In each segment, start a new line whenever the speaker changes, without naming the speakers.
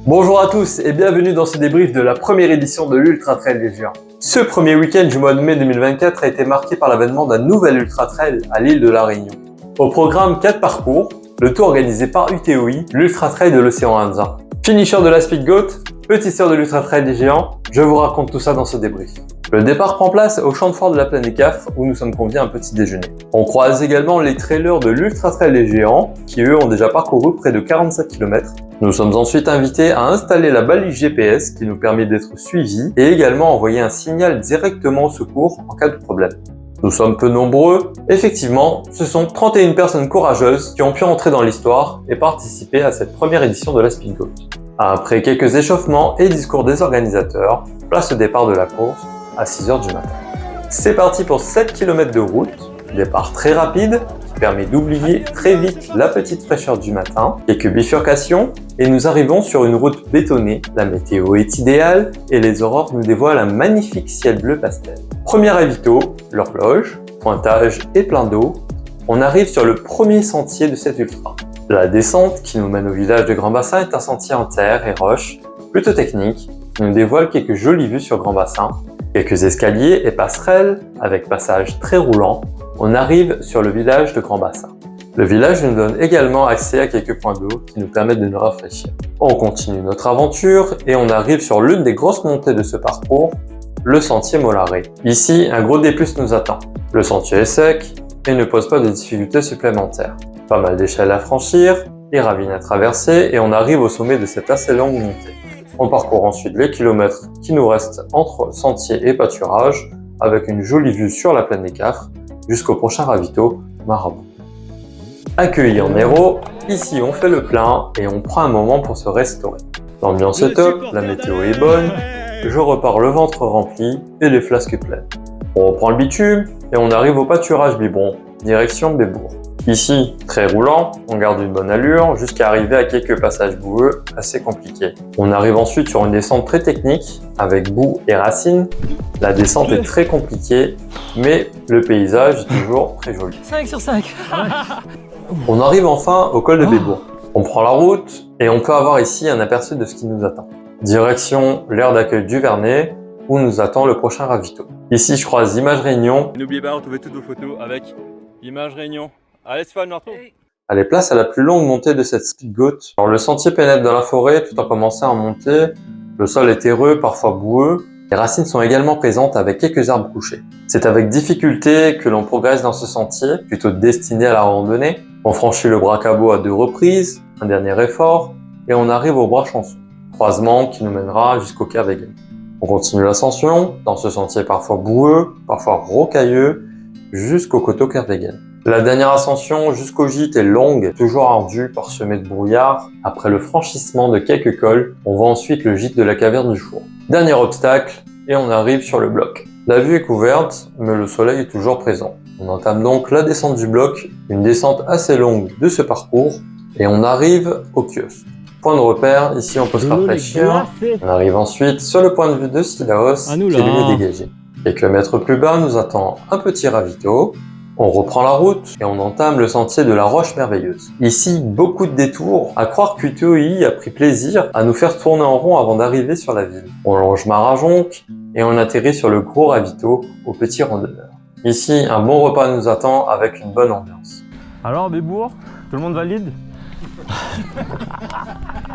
Bonjour à tous et bienvenue dans ce débrief de la première édition de l'Ultra Trail des Géants. Ce premier week-end du mois de mai 2024 a été marqué par l'avènement d'un nouvel Ultra Trail à l'île de la Réunion. Au programme 4 parcours, le tour organisé par UTOI, l'Ultra Trail de l'océan Indien. Finisher de la Speed Goat, petit sœur de l'Ultra Trail des Géants, je vous raconte tout ça dans ce débrief. Le départ prend place au champ de foire de la Plaine des Cafres où nous sommes conviés à un petit déjeuner. On croise également les trailers de l'Ultra Trail des Géants qui eux ont déjà parcouru près de 47 km. Nous sommes ensuite invités à installer la balise GPS qui nous permet d'être suivis et également envoyer un signal directement au secours en cas de problème. Nous sommes peu nombreux. Effectivement, ce sont 31 personnes courageuses qui ont pu entrer dans l'histoire et participer à cette première édition de la Speed Goat. Après quelques échauffements et discours des organisateurs, place au départ de la course à 6h du matin. C'est parti pour 7 km de route, départ très rapide qui permet d'oublier très vite la petite fraîcheur du matin, quelques bifurcations et nous arrivons sur une route bétonnée. La météo est idéale et les aurores nous dévoilent un magnifique ciel bleu pastel. Premier ravito, l'horloge, pointage et plein d'eau. On arrive sur le premier sentier de cet ultra. La descente qui nous mène au village de Grand Bassin est un sentier en terre et roche, plutôt technique, qui nous dévoile quelques jolies vues sur Grand Bassin. Quelques escaliers et passerelles avec passage très roulant, on arrive sur le village de Grand Bassin. Le village nous donne également accès à quelques points d'eau qui nous permettent de nous rafraîchir. On continue notre aventure et on arrive sur l'une des grosses montées de ce parcours, le sentier Molaré. Ici, un gros D+ nous attend. Le sentier est sec et ne pose pas de difficultés supplémentaires. Pas mal d'échelles à franchir, des ravines à traverser et on arrive au sommet de cette assez longue montée. On parcourt ensuite les kilomètres qui nous restent entre sentier et pâturage avec une jolie vue sur la Plaine des Cafres jusqu'au prochain ravito, Marabout. Accueilli en héros, ici on fait le plein et on prend un moment pour se restaurer. L'ambiance est top, la météo est bonne, je repars le ventre rempli et les flasques pleines. On reprend le bitume et on arrive au pâturage Biberon, direction Bébourg. Ici, très roulant, on garde une bonne allure jusqu'à arriver à quelques passages boueux assez compliqués. On arrive ensuite sur une descente très technique avec boue et racines. La descente est très compliquée, mais le paysage est toujours très joli.
5 sur 5.
On arrive enfin au col de Bébourg. On prend la route et on peut avoir ici un aperçu de ce qui nous attend. Direction l'aire d'accueil du Vernet où nous attend le prochain ravito. Ici, je croise Images Réunion.
N'oubliez pas de retrouver toutes vos photos avec Images Réunion. Allez Stéphane, on retrouve.
Allez, place à la plus longue montée de cette Speed Goat. Alors, le sentier pénètre dans la forêt tout en commençant à monter. Le sol est terreux, parfois boueux. Les racines sont également présentes avec quelques arbres couchés. C'est avec difficulté que l'on progresse dans ce sentier, plutôt destiné à la randonnée. On franchit le bras cabot à 2 reprises, un dernier effort, et on arrive au bras chanson. Croisement qui nous mènera jusqu'au Kervegen. On continue l'ascension, dans ce sentier parfois boueux, parfois rocailleux, jusqu'au coteau Kervegen. La dernière ascension jusqu'au gîte est longue, toujours ardue, parsemée de brouillard. Après le franchissement de quelques cols, on voit ensuite le gîte de la caverne du Four. Dernier obstacle, et on arrive sur le bloc. La vue est couverte, mais le soleil est toujours présent. On entame donc la descente du bloc, une descente assez longue de ce parcours, et on arrive au kiosque. Point de repère, ici on peut se rafraîchir. On arrive ensuite sur le point de vue de Sillaos, qui est lui dégagé. Quelques mètres plus bas nous attend un petit ravito. On reprend la route et on entame le sentier de la Roche Merveilleuse. Ici, beaucoup de détours, à croire qu'UTOI a pris plaisir à nous faire tourner en rond avant d'arriver sur la ville. On longe Marajonc et on atterrit sur le gros ravito au Petit Randonneur. Ici, un bon repas nous attend avec une bonne ambiance.
Alors Bébourg, tout le monde valide?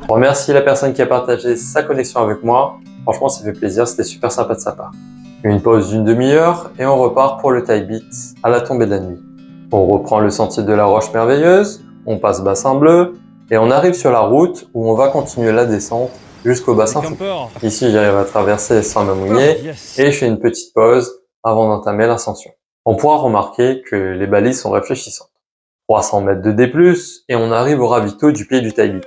Je remercie la personne qui a partagé sa connexion avec moi. Franchement, ça fait plaisir, c'était super sympa de sa part. Une pause d'une demi-heure et on repart pour le taille beat à la tombée de la nuit. On reprend le sentier de la Roche Merveilleuse, on passe Bassin Bleu et on arrive sur la route où on va continuer la descente jusqu'au bassin Foucault. Ici, j'arrive à traverser sans me mouiller et je fais une petite pause avant d'entamer l'ascension. On pourra remarquer que les balises sont réfléchissantes. 300 mètres de D+, et on arrive au ravito du pied du taille beat.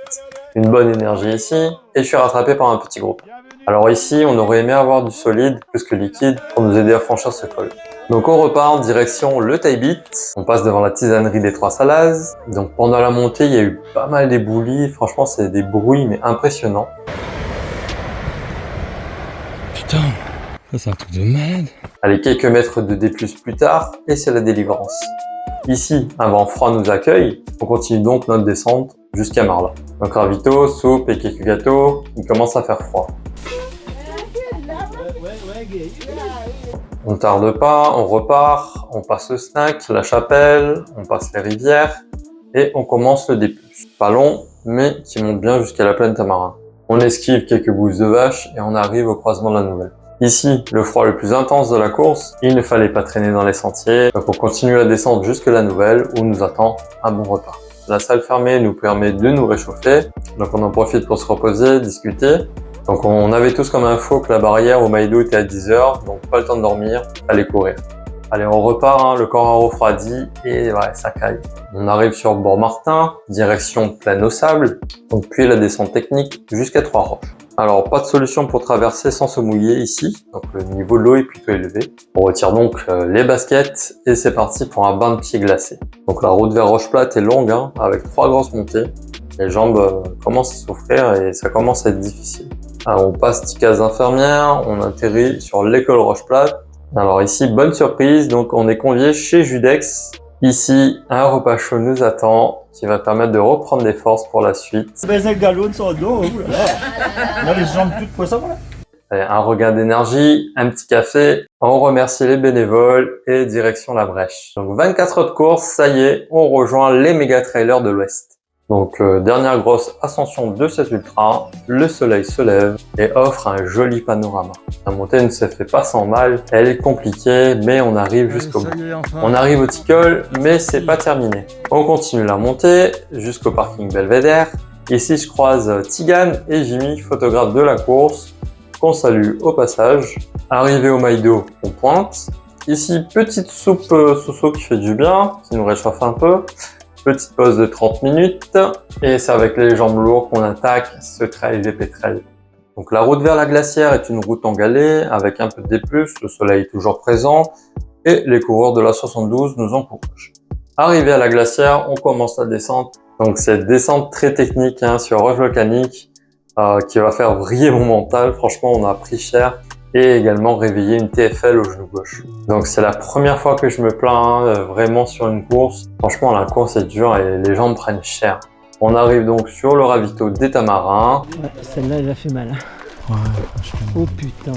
Une bonne énergie ici et je suis rattrapé par un petit groupe. Alors ici, on aurait aimé avoir du solide plus que liquide pour nous aider à franchir ce col. Donc on repart direction le taille beat. On passe devant la tisanerie des Trois Salazes. Donc pendant la montée, il y a eu pas mal d'éboulis. Franchement, c'est des bruits mais impressionnants.
Putain, ça c'est un truc de malade.
Allez, quelques mètres de D+, plus tard, et c'est la délivrance. Ici, un vent froid nous accueille. On continue donc notre descente jusqu'à Marla. Donc ravito, soupe et quelques gâteaux, il commence à faire froid. On tarde pas, on repart, on passe le snack, la chapelle, on passe les rivières et on commence le D+. Pas long, mais qui monte bien jusqu'à la plaine Tamarin. On esquive quelques bouses de vache et on arrive au croisement de la Nouvelle. Ici, le froid le plus intense de la course, il ne fallait pas traîner dans les sentiers, donc on continue la descente jusque la Nouvelle où nous attend un bon repas. La salle fermée nous permet de nous réchauffer, donc on en profite pour se reposer, discuter. Donc on avait tous comme info que la barrière au Maïdo était à 10h, donc pas le temps de dormir, allez courir. Allez, on repart, hein, le corps a refroidi et ouais, ça caille. On arrive sur Bord-Martin, direction plaine au sable, donc puis la descente technique jusqu'à Trois-Roches. Alors, pas de solution pour traverser sans se mouiller ici, donc le niveau de l'eau est plutôt élevé. On retire donc les baskets et c'est parti pour un bain de pieds glacés. Donc la route vers Roche-Plate est longue, hein, avec 3 grosses montées. Les jambes commencent à souffrir et ça commence à être difficile. Alors, on passe Ticaz infirmière, on atterrit sur l'école Roche-Plate. Alors ici, bonne surprise, donc on est convié chez Judex. Ici, un repas chaud nous attend qui va permettre de reprendre des forces pour la suite. Un regain d'énergie, un petit café, on remercie les bénévoles et direction la Brèche. Donc 24 heures de course, ça y est, on rejoint les méga trailers de l'Ouest. Donc dernière grosse ascension de cet ultra, le soleil se lève et offre un joli panorama. La montée ne se fait pas sans mal, elle est compliquée mais on arrive jusqu'au bout. On arrive au Ticol mais c'est pas terminé. On continue la montée jusqu'au parking Belvédère. Ici je croise Tigane et Jimmy, photographes de la course, qu'on salue au passage. Arrivé au Maïdo, on pointe. Ici petite soupe sous-seau qui fait du bien, qui nous réchauffe un peu. Petite pause de 30 minutes et c'est avec les jambes lourdes qu'on attaque ce trail des pétrels. Donc la route vers la glacière est une route en galets avec un peu de D+, le soleil est toujours présent et les coureurs de la 72 nous encouragent. Arrivé à la glacière, on commence la descente. Donc c'est descente très technique hein, sur roche volcanique qui va faire vriller mon mental. Franchement, on a pris cher. Et également réveiller une TFL au genou gauche. Donc c'est la première fois que je me plains hein, vraiment sur une course. Franchement la course est dure et les jambes prennent cher. On arrive donc sur le ravito des Tamarins.
Ouais, celle-là elle a fait mal.
Ouais, franchement.
Oh putain.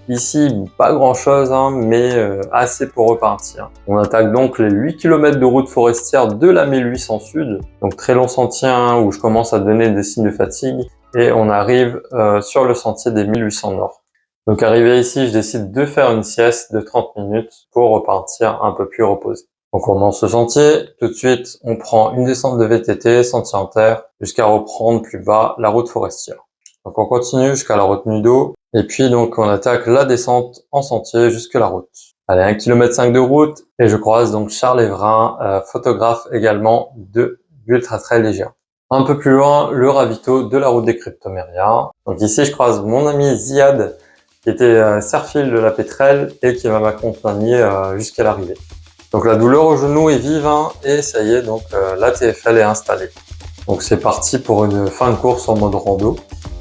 Ici pas grand chose hein, mais assez pour repartir. On attaque donc les 8 km de route forestière de la 1800 Sud. Donc très long sentier hein, où je commence à donner des signes de fatigue. Et on arrive sur le sentier des 1800 Nord. Donc arrivé ici, je décide de faire une sieste de 30 minutes pour repartir un peu plus reposé. Donc on lance le sentier, tout de suite on prend une descente de VTT, sentier en terre, jusqu'à reprendre plus bas la route forestière. Donc on continue jusqu'à la retenue d'eau, et puis donc on attaque la descente en sentier jusque la route. Allez, 1,5 km de route, et je croise donc Charles Evrin, photographe également de l'Ultra Trail Léger. Un peu plus loin, le ravito de la route des Cryptomérias. Donc ici je croise mon ami Ziad, qui était serfile de la pétrelle et qui va m'accompagner jusqu'à l'arrivée. Donc la douleur au genou est vive hein, et ça y est, donc la TFL est installée. Donc c'est parti pour une fin de course en mode rando.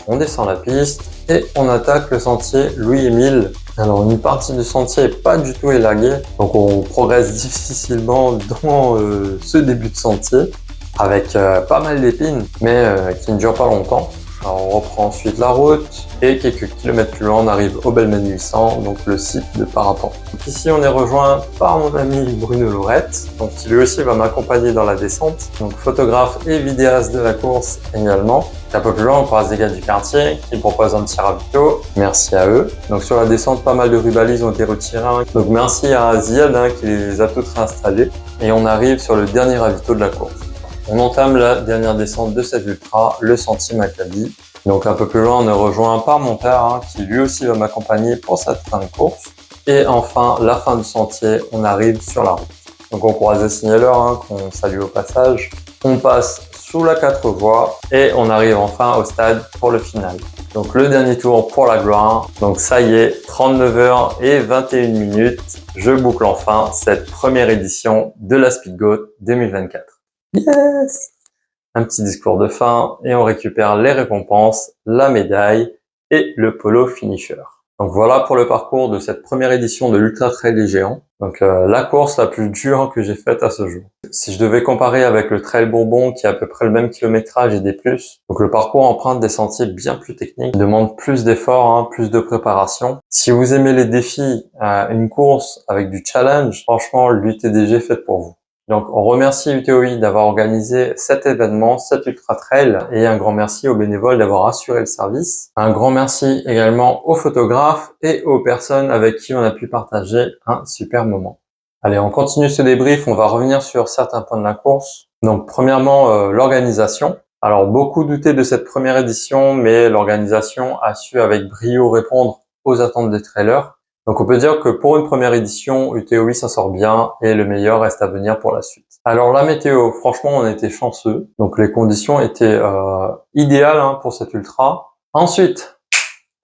On descend la piste et on attaque le sentier Louis-Émile. Alors une partie du sentier est pas du tout élaguée, donc on progresse difficilement dans ce début de sentier avec pas mal d'épines, mais qui ne durent pas longtemps. Alors on reprend ensuite la route et quelques kilomètres plus loin on arrive au Belmen 800, donc le site de parapente. Donc ici on est rejoint par mon ami Bruno Lorette, donc qui lui aussi va m'accompagner dans la descente, donc photographe et vidéaste de la course également. Un peu plus loin on croise des gars du quartier qui me proposent un petit ravito, merci à eux. Donc sur la descente pas mal de rubalises ont été retirées, donc merci à Ziad hein, qui les a toutes réinstallées et on arrive sur le dernier ravito de la course. On entame la dernière descente de cette ultra, le sentier Maccabi. Donc un peu plus loin, on est rejoint par mon père, hein, qui lui aussi va m'accompagner pour cette fin de course. Et enfin, la fin du sentier, on arrive sur la route. Donc on croise les signaleurs, hein, qu'on salue au passage. On passe sous la 4 voies et on arrive enfin au stade pour le final. Donc le dernier tour pour la gloire. Donc ça y est, 39h et 21 minutes. Je boucle enfin cette première édition de la Speed Goat 2024. Yes! Un petit discours de fin et on récupère les récompenses, la médaille et le polo finisher. Donc voilà pour le parcours de cette première édition de l'Ultra Trail des Géants. Donc la course la plus dure que j'ai faite à ce jour. Si je devais comparer avec le Trail Bourbon qui a à peu près le même kilométrage et des plus, donc le parcours emprunte des sentiers bien plus techniques, demande plus d'efforts, hein, plus de préparation. Si vous aimez les défis, une course avec du challenge, franchement l'UTDG est faite pour vous. Donc on remercie UTOI d'avoir organisé cet événement, cet ultra trail, et un grand merci aux bénévoles d'avoir assuré le service. Un grand merci également aux photographes et aux personnes avec qui on a pu partager un super moment. Allez, on continue ce débrief, on va revenir sur certains points de la course. Donc premièrement, l'organisation. Alors beaucoup doutaient de cette première édition, mais l'organisation a su avec brio répondre aux attentes des trailers. Donc on peut dire que pour une première édition, UTOI s'en sort bien et le meilleur reste à venir pour la suite. Alors la météo, franchement on était chanceux, donc les conditions étaient idéales hein, pour cet ultra. Ensuite,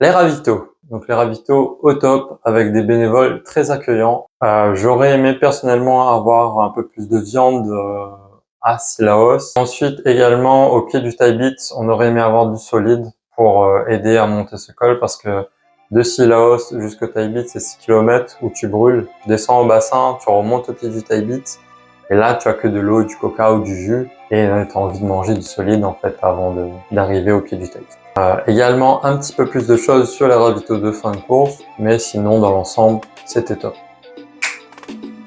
les ravitaux. Donc les ravitaux au top avec des bénévoles très accueillants. J'aurais aimé personnellement avoir un peu plus de viande à Sillaos. Ensuite également au pied du Taibit, on aurait aimé avoir du solide pour aider à monter ce col parce que de Sillaos jusqu'au Taibit, c'est 6 km où tu brûles. Tu descends au bassin, tu remontes au pied du Taibit. Et là, tu as que de l'eau, du coca ou du jus. Et tu as envie de manger du solide, en fait, avant d'arriver au pied du Taibit. Également, un petit peu plus de choses sur les ravitaux de fin de course. Mais sinon, dans l'ensemble, c'était top.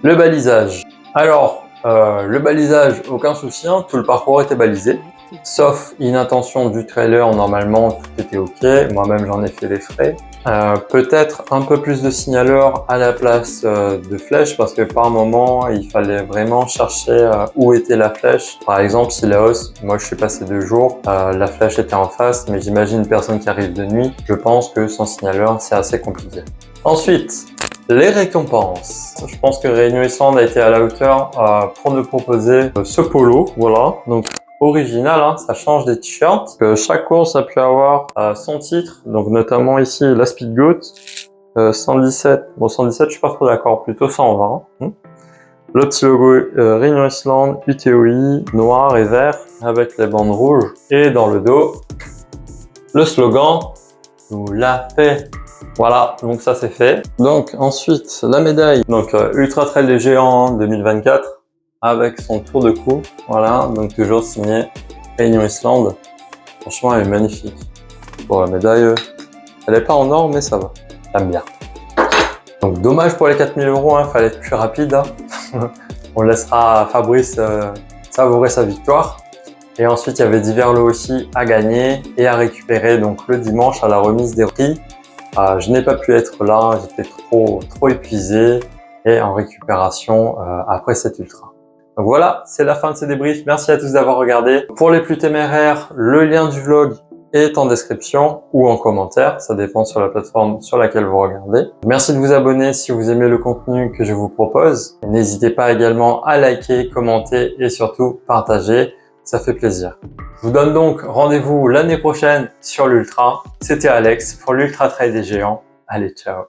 Le balisage. Alors, le balisage, aucun souci, hein, tout le parcours était balisé. Sauf inattention du trailer, normalement tout était ok, moi-même j'en ai fait les frais. Peut-être un peu plus de signaleurs à la place de flèches parce que par moment il fallait vraiment chercher où était la flèche. Par exemple Sillaos, moi je suis passé 2 jours, la flèche était en face, mais j'imagine une personne qui arrive de nuit, je pense que sans signaleur c'est assez compliqué. Ensuite, les récompenses. Je pense que Réunion Island a été à la hauteur pour nous proposer ce polo, voilà. Donc original, hein, ça change des t-shirts. Chaque course a pu avoir son titre, donc notamment ici la Speed Goat 117. Bon 117, je suis pas trop d'accord, plutôt 120. Le petit logo Réunion Island, UTOI, noir et vert avec les bandes rouges. Et dans le dos, le slogan nous l'a fait. Voilà, donc ça c'est fait. Donc ensuite, la médaille. Donc Ultra Trail des Géants 2024 avec son tour de cou. Voilà, donc toujours signé Réunion Island. Franchement, elle est magnifique. Bon, la médaille, elle est pas en or, mais ça va. J'aime bien. Donc dommage pour les 4000 €, hein, fallait être plus rapide. Hein. On laissera Fabrice savourer sa victoire. Et ensuite, il y avait divers lots aussi à gagner et à récupérer donc le dimanche à la remise des prix. Je n'ai pas pu être là, j'étais trop épuisé et en récupération après cet ultra. Donc voilà, c'est la fin de ce débrief. Merci à tous d'avoir regardé. Pour les plus téméraires, le lien du vlog est en description ou en commentaire. Ça dépend sur la plateforme sur laquelle vous regardez. Merci de vous abonner si vous aimez le contenu que je vous propose. N'hésitez pas également à liker, commenter et surtout partager. Ça fait plaisir. Je vous donne donc rendez-vous l'année prochaine sur l'Ultra. C'était Alex pour l'Ultra Trail des Géants. Allez, ciao!